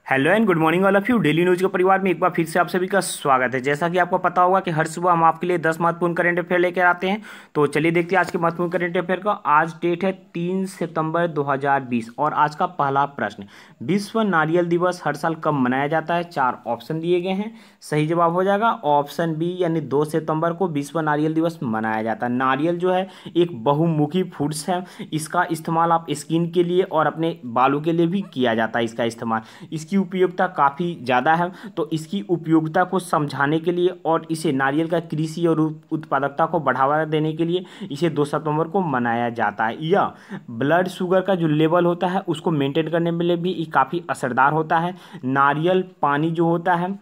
Hello and good morning all of you. Daily news के परिवार में एक बार फिर से आप सभी का स्वागत है। जैसा कि आपको पता होगा कि हर सुबह हम आपके लिए 10 महत्वपूर्ण करंट अफेयर लेकर आते हैं। तो चलिए देखते हैं आज के महत्वपूर्ण करंट अफेयर का। आज डेट है 3 सितंबर 2020 और आज का पहला प्रश्न, विश्व नारियल दिवस हर साल कब मनाया जाता है? 4 ऑप्शन दिए गए हैं। सही जवाब हो जाएगा ऑप्शन बी, यानी 2 सितंबर को विश्व नारियल दिवस मनाया जाता है। नारियल जो है एक बहुमुखी फूड्स है। इसका इस्तेमाल आप स्किन के लिए और अपने बालों के लिए भी किया जाता है। इसका इस्तेमाल, इसकी उपयोगिता काफ़ी ज़्यादा है। तो इसकी उपयोगिता को समझाने के लिए और इसे नारियल का कृषि और उत्पादकता को बढ़ावा देने के लिए इसे 2 सितंबर को मनाया जाता है। यह ब्लड शुगर का जो लेवल होता है उसको मेंटेन करने में लिए भी काफ़ी असरदार होता है। नारियल पानी जो होता है,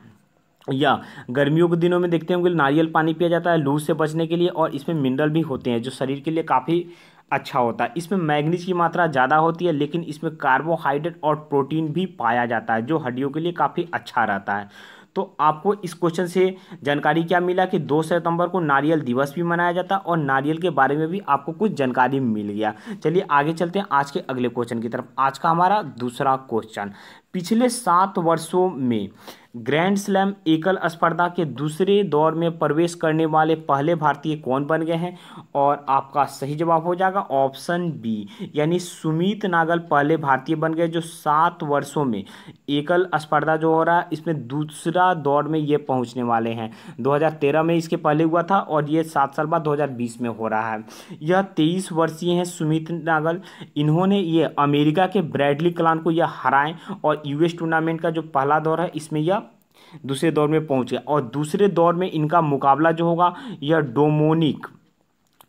या गर्मियों के दिनों में देखते होंगे नारियल पानी पिया जाता है लू से बचने के लिए, और इसमें मिनरल भी होते हैं जो शरीर के लिए काफ़ी अच्छा होता है। इसमें मैग्नीज की मात्रा ज़्यादा होती है, लेकिन इसमें कार्बोहाइड्रेट और प्रोटीन भी पाया जाता है जो हड्डियों के लिए काफ़ी अच्छा रहता है। तो आपको इस क्वेश्चन से जानकारी क्या मिला कि 2 सितंबर को नारियल दिवस भी मनाया जाता है और नारियल के बारे में भी आपको कुछ जानकारी मिल गया। चलिए आगे चलते हैं आज के अगले क्वेश्चन की तरफ। आज का हमारा दूसरा क्वेश्चन, पिछले 7 वर्षों में ग्रैंड स्लैम एकल स्पर्धा के दूसरे दौर में प्रवेश करने वाले पहले भारतीय कौन बन गए हैं? और आपका सही जवाब हो जाएगा ऑप्शन बी, यानी सुमीत नागल पहले भारतीय बन गए जो 7 वर्षों में एकल स्पर्धा जो हो रहा है इसमें दूसरा दौर में ये पहुंचने वाले हैं। 2013 में इसके पहले हुआ था और ये 7 साल बाद 2020 में हो रहा है। यह 23 वर्षीय हैं सुमीत नागल। इन्होंने ये अमेरिका के ब्रैडली क्लान को यह हराएं और यूएस टूर्नामेंट का जो पहला दौर है इसमें यह दूसरे दौर में पहुंच गया। और दूसरे दौर में इनका मुकाबला जो होगा यह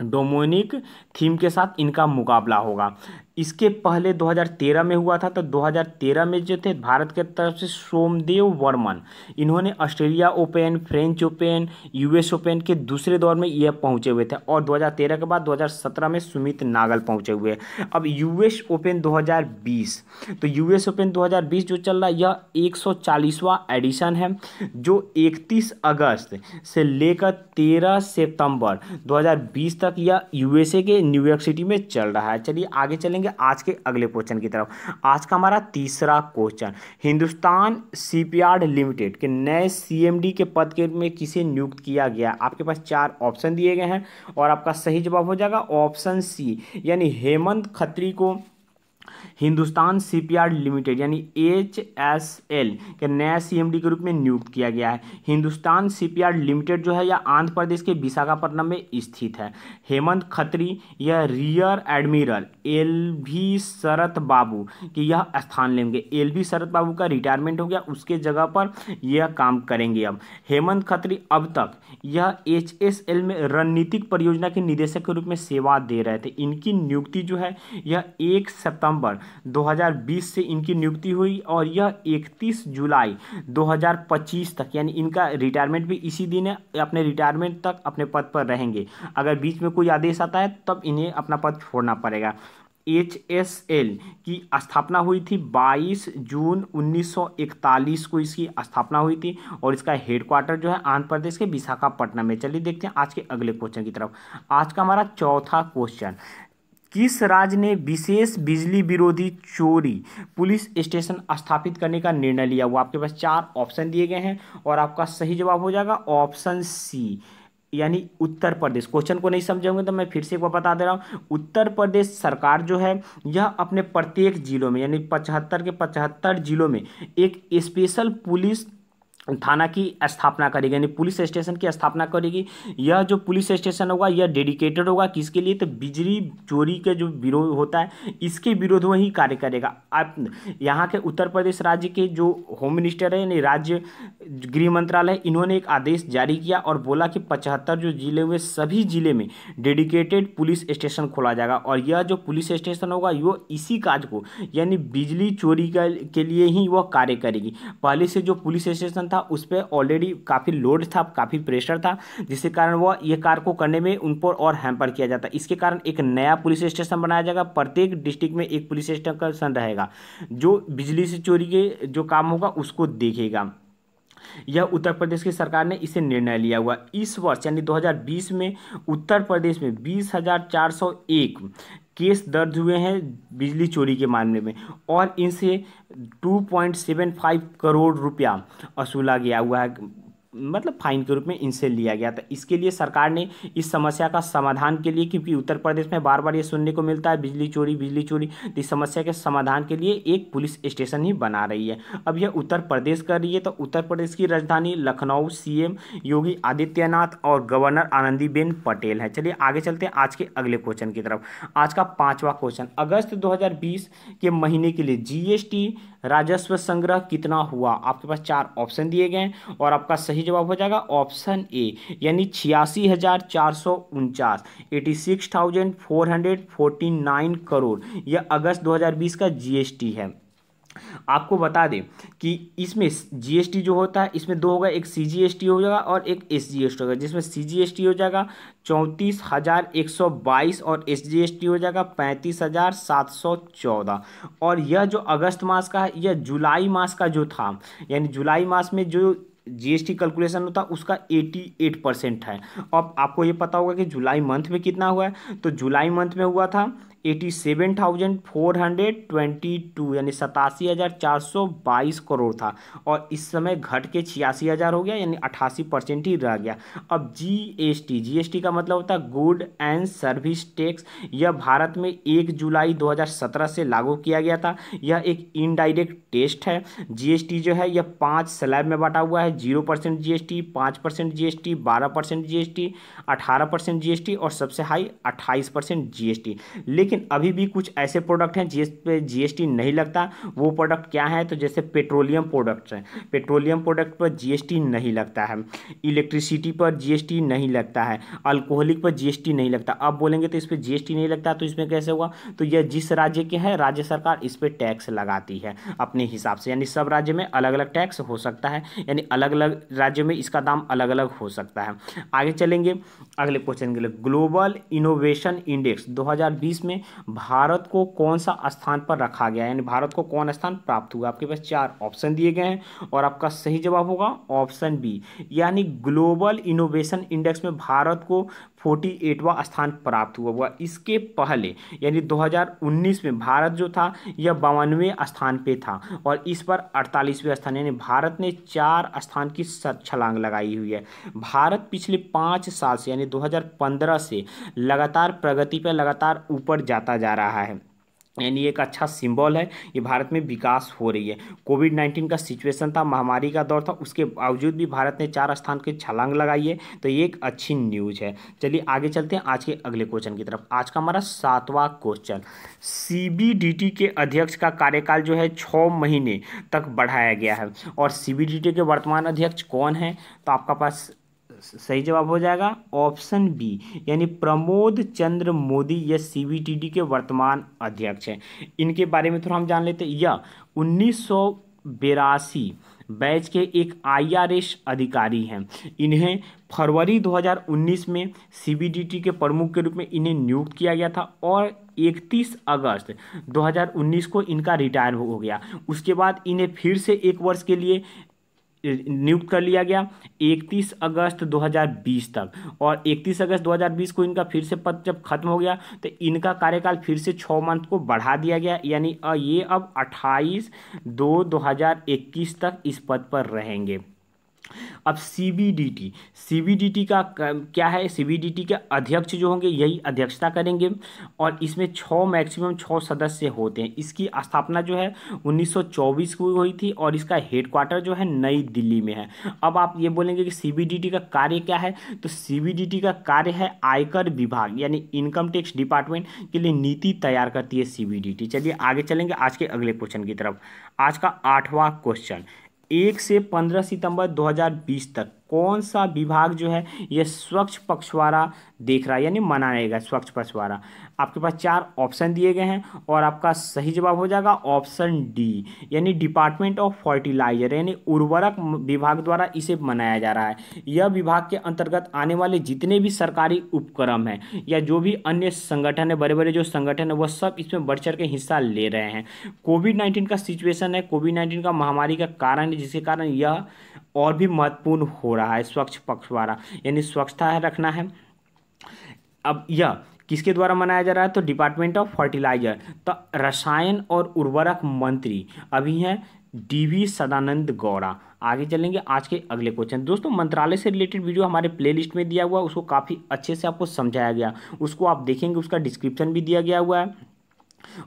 डोमोनिक थीम के साथ इनका मुकाबला होगा। इसके पहले 2013 में हुआ था। तो 2013 में जो थे भारत के तरफ से सोमदेव वर्मन, इन्होंने Australia open, French open, US open के दूसरे दौर में यह पहुंचे हुए थे। और 2013 के बाद 2017 में सुमित नागल पहुंचे हुए। अब यूएस ओपन 2020, तो यूएस ओपन 2020 जो चल रहा है यह 140वां एडिशन है जो 31 अगस्त से लेकर 13 सितंबर 2020 तक यह यूएसए के न्यूयॉर्क सिटी में चल रहा है। चलिए आगे चलेंगे आज के अगले क्वेश्चन की तरफ। आज का हमारा तीसरा क्वेश्चन, हिंदुस्तान शिपयार्ड लिमिटेड के नए सीएमडी के पद के में किसे नियुक्त किया गया? आपके पास 4 ऑप्शन दिए गए हैं और आपका सही जवाब हो जाएगा ऑप्शन सी, यानी हेमंत खत्री को हिंदुस्तान शिपयार्ड लिमिटेड यानी एचएसएल के नया सीएमडी के रूप में नियुक्त किया गया है। हिंदुस्तान शिपयार्ड लिमिटेड जो है यह आंध्र प्रदेश के विशाखापट्टनम में स्थित है। हेमंत खत्री यह रियर एडमिरल एलवी शरत बाबू की यह स्थान लेंगे। एलवी शरत बाबू का रिटायरमेंट हो गया, उसके जगह पर यह काम करेंगे। अब हेमंत खत्री अब तक यह एचएसएल में रणनीतिक परियोजना के निदेशक के रूप में सेवा दे रहे थे। इनकी नियुक्ति जो है यह 1 सितंबर 2020 से इनकी नियुक्ति हुई और यह 31 जुलाई 2025 तक, यानी इनका रिटायरमेंट भी इसी दिन है। अपने रिटायरमेंट तक अपने पद पर रहेंगे। अगर बीच में कोई आदेश आता है तब इन्हें अपना पद छोड़ना पड़ेगा। एचएसएल की स्थापना हुई थी 22 जून 1941 को इसकी स्थापना हुई थी और इसका हेडक्वार्टर जो है आंध्र प्रदेश के विशाखापट्टनम में। चलिए देखते हैं आज के अगले क्वेश्चन की तरफ। आज का हमारा चौथा क्वेश्चन, किस राज्य ने विशेष बिजली विरोधी चोरी पुलिस स्टेशन स्थापित करने का निर्णय लिया हुआ? आपके पास 4 ऑप्शन दिए गए हैं और आपका सही जवाब हो जाएगा ऑप्शन सी, यानी उत्तर प्रदेश। क्वेश्चन को नहीं समझे होंगे तो मैं फिर से एक बार बता दे रहा हूँ। उत्तर प्रदेश सरकार जो है यह अपने प्रत्येक जिलों में, यानी 75 के 75 जिलों में एक स्पेशल पुलिस थाना की स्थापना करेगी, यानी पुलिस स्टेशन की स्थापना करेगी। यह जो पुलिस स्टेशन होगा यह डेडिकेटेड होगा किसके लिए? तो बिजली चोरी के जो विरोध होता है इसके विरोध में ही कार्य करेगा। आप यहाँ के उत्तर प्रदेश राज्य के जो होम मिनिस्टर है यानी राज्य गृह मंत्रालय, इन्होंने एक आदेश जारी किया और बोला कि 75 जो जिले हुए सभी जिले में डेडिकेटेड पुलिस स्टेशन खोला जाएगा। और यह जो पुलिस स्टेशन होगा वो इसी काज को, यानी बिजली चोरी के लिए ही वह कार्य करेगी। पहले से जो पुलिस स्टेशन था उस पर ऑलरेडी काफ़ी लोड था, काफ़ी प्रेशर था, जिसके कारण वह ये कार्य को करने में उन पर और हैम्पर किया जाता। इसके कारण एक नया पुलिस स्टेशन बनाया जाएगा। प्रत्येक डिस्ट्रिक्ट में एक पुलिस स्टेशन रहेगा जो बिजली से चोरी के जो काम होगा उसको देखेगा। यह उत्तर प्रदेश की सरकार ने इसे निर्णय लिया हुआ। इस वर्ष यानी 2020 में उत्तर प्रदेश में 20,401 केस दर्ज हुए हैं बिजली चोरी के मामले में, और इनसे 2.75 करोड़ रुपया वसूला गया हुआ है, मतलब फाइन के रूप में इनसे लिया गया था। इसके लिए सरकार ने इस समस्या का समाधान के लिए, क्योंकि उत्तर प्रदेश में बार बार ये सुनने को मिलता है बिजली चोरी, तो इस समस्या के समाधान के लिए एक पुलिस स्टेशन ही बना रही है। अब यह उत्तर प्रदेश कर रही है, तो उत्तर प्रदेश की राजधानी लखनऊ सीएम योगी आदित्यनाथ और गवर्नर आनंदीबेन पटेल है। चलिए आगे चलते हैं आज के अगले क्वेश्चन की तरफ। आज का 5वां क्वेश्चन, अगस्त 2020 के महीने के लिए जीएसटी राजस्व संग्रह कितना हुआ? आपके पास 4 ऑप्शन दिए गए हैं और आपका सही जवाब हो जाएगा ऑप्शन ए, यानी 86,449, 86,449 करोड़। यह अगस्त 2020 का जीएसटी है। आपको बता दें कि इसमें जीएसटी जो होता है इसमें 2 होगा, एक सीजीएसटी हो जाएगा और एक एसजीएसटी होगा, जिसमें सीजीएसटी हो जाएगा 34,122 और एसजीएसटी हो जाएगा 35,714। और यह जो अगस्त मास का है, यह जुलाई मास का जो था, यानी जुलाई मास में जो जीएसटी कैलकुलेशन होता है उसका 88% है। अब आपको ये पता होगा कि जुलाई मंथ में कितना हुआ है, तो जुलाई मंथ में हुआ था 87,422, यानी 87,422 करोड़ था, और इस समय घट के 86,000 हो गया, यानी 88% ही रह गया। अब जीएसटी का मतलब होता है गुड एंड सर्विस टैक्स। यह भारत में 1 जुलाई 2017 से लागू किया गया था। यह एक इनडायरेक्ट टेस्ट है। जीएसटी जो है यह 5 स्लैब में बांटा हुआ है, 0% जीएसटी, 5% जीएसटी, 12% जीएसटी, 18% जीएसटी और सबसे हाई 28% जीएसटी। लेकिन अभी भी कुछ ऐसे प्रोडक्ट हैं जिस पे जीएसटी नहीं लगता। वो प्रोडक्ट क्या है, तो जैसे पेट्रोलियम प्रोडक्ट्स हैं, पेट्रोलियम प्रोडक्ट पर जीएसटी नहीं लगता है, इलेक्ट्रिसिटी पर जीएसटी नहीं लगता है, अल्कोहलिक पर जीएसटी नहीं लगता। अब बोलेंगे तो इस पर जीएसटी नहीं लगता, तो इसमें कैसे हुआ, तो यह जिस राज्य के है राज्य सरकार इस पर टैक्स लगाती है अपने हिसाब से, यानी सब राज्य में अलग अलग टैक्स हो सकता है, यानी अलग अलग राज्य में इसका दाम अलग अलग हो सकता है। आगे चलेंगे अगले क्वेश्चन के लिए। ग्लोबल इनोवेशन इंडेक्स 2020 में भारत को कौन सा स्थान पर रखा गया, यानी भारत को कौन स्थान प्राप्त हुआ? आपके पास 4 ऑप्शन दिए गए हैं और आपका सही जवाब होगा ऑप्शन बी, यानी ग्लोबल इनोवेशन इंडेक्स में भारत को 48वां स्थान प्राप्त हुआ। इसके पहले यानी 2019 में भारत जो था यह 52वें स्थान पे था और इस पर 48वें स्थान, यानी भारत ने 4 स्थान की छलांग लगाई हुई है। भारत पिछले 5 साल से यानी 2015 से लगातार प्रगति पर लगातार ऊपर जाता जा रहा है, यानी एक अच्छा सिंबल है, ये भारत में विकास हो रही है। कोविड-19 का सिचुएशन था, महामारी का दौर था, उसके बावजूद भी भारत ने 4 स्थान की छलांग लगाई है, तो ये एक अच्छी न्यूज़ है। चलिए आगे चलते हैं आज के अगले क्वेश्चन की तरफ। आज का हमारा 7वां क्वेश्चन, सीबीडीटी के अध्यक्ष का कार्यकाल जो है 6 महीने तक बढ़ाया गया है, और सीबीडीटी के वर्तमान अध्यक्ष कौन है, तो आपका पास सही जवाब हो जाएगा ऑप्शन बी, यानी प्रमोद चंद्र मोदी, यह सीबीडीटी के वर्तमान अध्यक्ष हैं। इनके बारे में थोड़ा हम जान लेते हैं। यह 1982 बैच के एक आईआरएस अधिकारी हैं। इन्हें फरवरी 2019 में सीबीडीटी के प्रमुख के रूप में इन्हें नियुक्त किया गया था और 31 अगस्त 2019 को इनका रिटायर हो गया। उसके बाद इन्हें फिर से 1 वर्ष के लिए नियुक्त कर लिया गया 31 अगस्त 2020 तक, और 31 अगस्त 2020 को इनका फिर से पद जब खत्म हो गया तो इनका कार्यकाल फिर से 6 मंथ को बढ़ा दिया गया, यानी ये अब 28/2/2021 तक इस पद पर रहेंगे। अब सीबीडीटी का क्या है, सीबीडीटी के अध्यक्ष जो होंगे यही अध्यक्षता करेंगे और इसमें मैक्सिमम 6 सदस्य होते हैं। इसकी स्थापना जो है 1924 को हुई थी और इसका हेडक्वार्टर जो है नई दिल्ली में है। अब आप ये बोलेंगे कि सीबीडीटी का कार्य क्या है, तो सीबीडीटी का कार्य है आयकर विभाग यानी इनकम टैक्स डिपार्टमेंट के लिए नीति तैयार करती है सीबीडीटी। चलिए आगे चलेंगे आज के अगले क्वेश्चन की तरफ। आज का 8वां क्वेश्चन, 1 से 15 सितंबर 2020 तक कौन सा विभाग जो है यह स्वच्छ पखवाड़ा देख रहा है, यानी मनाएगा स्वच्छ पखवाड़ा? आपके पास 4 ऑप्शन दिए गए हैं और आपका सही जवाब हो जाएगा ऑप्शन डी, यानी डिपार्टमेंट ऑफ फर्टिलाइजर, यानी उर्वरक विभाग द्वारा इसे मनाया जा रहा है। यह विभाग के अंतर्गत आने वाले जितने भी सरकारी उपक्रम हैं या जो भी अन्य संगठन है, बड़े बड़े जो संगठन है, वह सब इसमें बढ़ चढ़ के हिस्सा ले रहे हैं। कोविड-19 का सिचुएशन है, कोविड-19 का महामारी का कारण है, जिसके कारण यह और भी महत्वपूर्ण हो रहा है स्वच्छ पखवाड़ा, यानी स्वच्छता रखना है। अब यह किसके द्वारा मनाया जा रहा है? तो डिपार्टमेंट ऑफ फर्टिलाइजर, तो रसायन और उर्वरक मंत्री अभी हैं DV सदानंद गौड़ा। आगे चलेंगे आज के अगले क्वेश्चन। दोस्तों मंत्रालय से रिलेटेड वीडियो हमारे प्लेलिस्ट में दिया हुआ है, उसको काफ़ी अच्छे से आपको समझाया गया, उसको आप देखेंगे, उसका डिस्क्रिप्शन भी दिया गया हुआ है,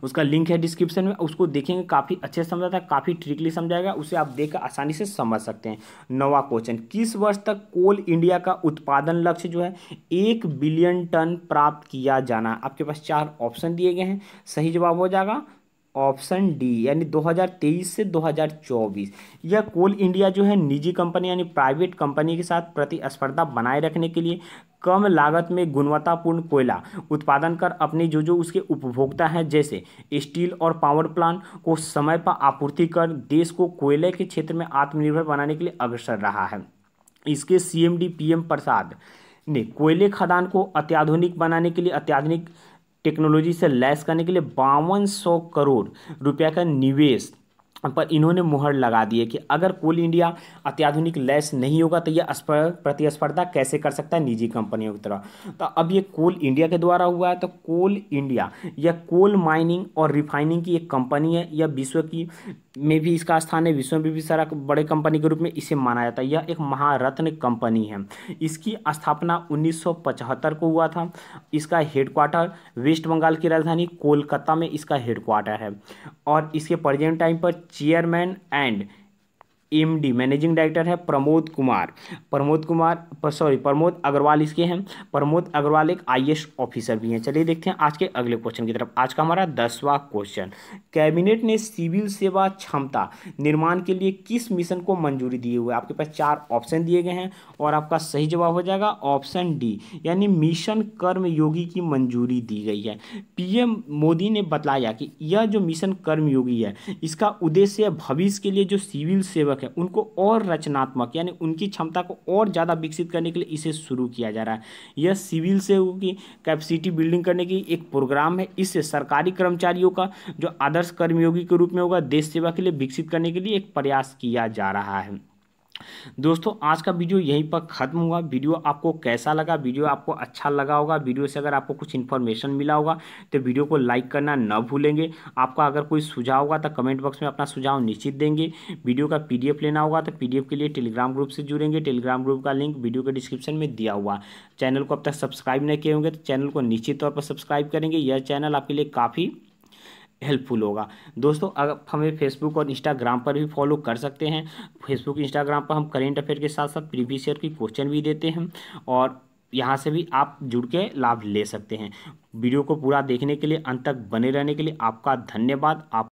उसका लिंक है डिस्क्रिप्शन में, उसको देखेंगे, काफ़ी अच्छे से समझाता है, काफ़ी ट्रिकली समझाएगा, उसे आप देखकर आसानी से समझ सकते हैं। 9वां क्वेश्चन, किस वर्ष तक कोल इंडिया का उत्पादन लक्ष्य जो है 1 बिलियन टन प्राप्त किया जाना है? आपके पास 4 ऑप्शन दिए गए हैं, सही जवाब हो जाएगा ऑप्शन डी, यानी 2023 से 2024। यह कोल इंडिया जो है निजी कंपनी यानी प्राइवेट कंपनी के साथ प्रतिस्पर्धा बनाए रखने के लिए कम लागत में गुणवत्तापूर्ण कोयला उत्पादन कर अपने जो उसके उपभोक्ता हैं जैसे स्टील और पावर प्लांट को समय पर आपूर्ति कर देश को कोयले के क्षेत्र में आत्मनिर्भर बनाने के लिए अग्रसर रहा है। इसके CMD PM प्रसाद ने कोयले खदान को अत्याधुनिक बनाने के लिए, अत्याधुनिक टेक्नोलॉजी से लैस करने के लिए 5200 करोड़ रुपया का निवेश पर इन्होंने मुहर लगा दी है कि अगर कोल इंडिया अत्याधुनिक लैस नहीं होगा तो यह प्रतिस्पर्धा कैसे कर सकता है निजी कंपनियों की तरह। तो अब ये कोल इंडिया के द्वारा हुआ है। तो कोल इंडिया यह कोल माइनिंग और रिफाइनिंग की एक कंपनी है, यह विश्व की में भी इसका स्थान है, विश्व में भी सारा बड़े कंपनी के रूप में इसे माना जाता है। यह एक महारत्न कंपनी है। इसकी स्थापना 1975 को हुआ था। इसका हेडक्वार्टर वेस्ट बंगाल की राजधानी कोलकाता में इसका हेडक्वार्टर है और इसके प्रेजेंट टाइम पर chairman and MD managing director है प्रमोद अग्रवाल इसके हैं। प्रमोद अग्रवाल एक IAS ऑफिसर भी हैं। चलिए देखते हैं आज के अगले क्वेश्चन की तरफ। आज का हमारा 10वां क्वेश्चन, कैबिनेट ने सिविल सेवा क्षमता निर्माण के लिए किस मिशन को मंजूरी दी हुई है? आपके पास 4 ऑप्शन दिए गए हैं और आपका सही जवाब हो जाएगा ऑप्शन डी, यानी मिशन कर्मयोगी की मंजूरी दी गई है। PM मोदी ने बताया कि यह जो मिशन कर्मयोगी है इसका उद्देश्य भविष्य के लिए जो सिविल सेवक उनको और रचनात्मक यानी उनकी क्षमता को और ज़्यादा विकसित करने के लिए इसे शुरू किया जा रहा है। यह सिविल सेवकों की कैपेसिटी बिल्डिंग करने की एक प्रोग्राम है। इससे सरकारी कर्मचारियों का जो आदर्श कर्मयोगी के रूप में होगा देश सेवा के लिए विकसित करने के लिए एक प्रयास किया जा रहा है। दोस्तों आज का वीडियो यहीं पर ख़त्म हुआ। वीडियो आपको कैसा लगा? वीडियो आपको अच्छा लगा होगा। वीडियो से अगर आपको कुछ इन्फॉर्मेशन मिला होगा तो वीडियो को लाइक करना न भूलेंगे। आपका अगर कोई सुझाव होगा तो कमेंट बॉक्स में अपना सुझाव निश्चित देंगे। वीडियो का PDF लेना होगा तो PDF के लिए टेलीग्राम ग्रुप से जुड़ेंगे। टेलीग्राम ग्रुप का लिंक वीडियो के डिस्क्रिप्शन में दिया हुआ। चैनल को अब तक सब्सक्राइब नहीं किए होंगे तो चैनल को निश्चित तौर पर सब्सक्राइब करेंगे। यह चैनल आपके लिए काफ़ी हेल्पफुल होगा। दोस्तों आप हमें फेसबुक और इंस्टाग्राम पर भी फॉलो कर सकते हैं। फेसबुक इंस्टाग्राम पर हम करेंट अफेयर के साथ साथ प्रीवियस ईयर की क्वेश्चन भी देते हैं और यहाँ से भी आप जुड़ के लाभ ले सकते हैं। वीडियो को पूरा देखने के लिए, अंत तक बने रहने के लिए आपका धन्यवाद। आप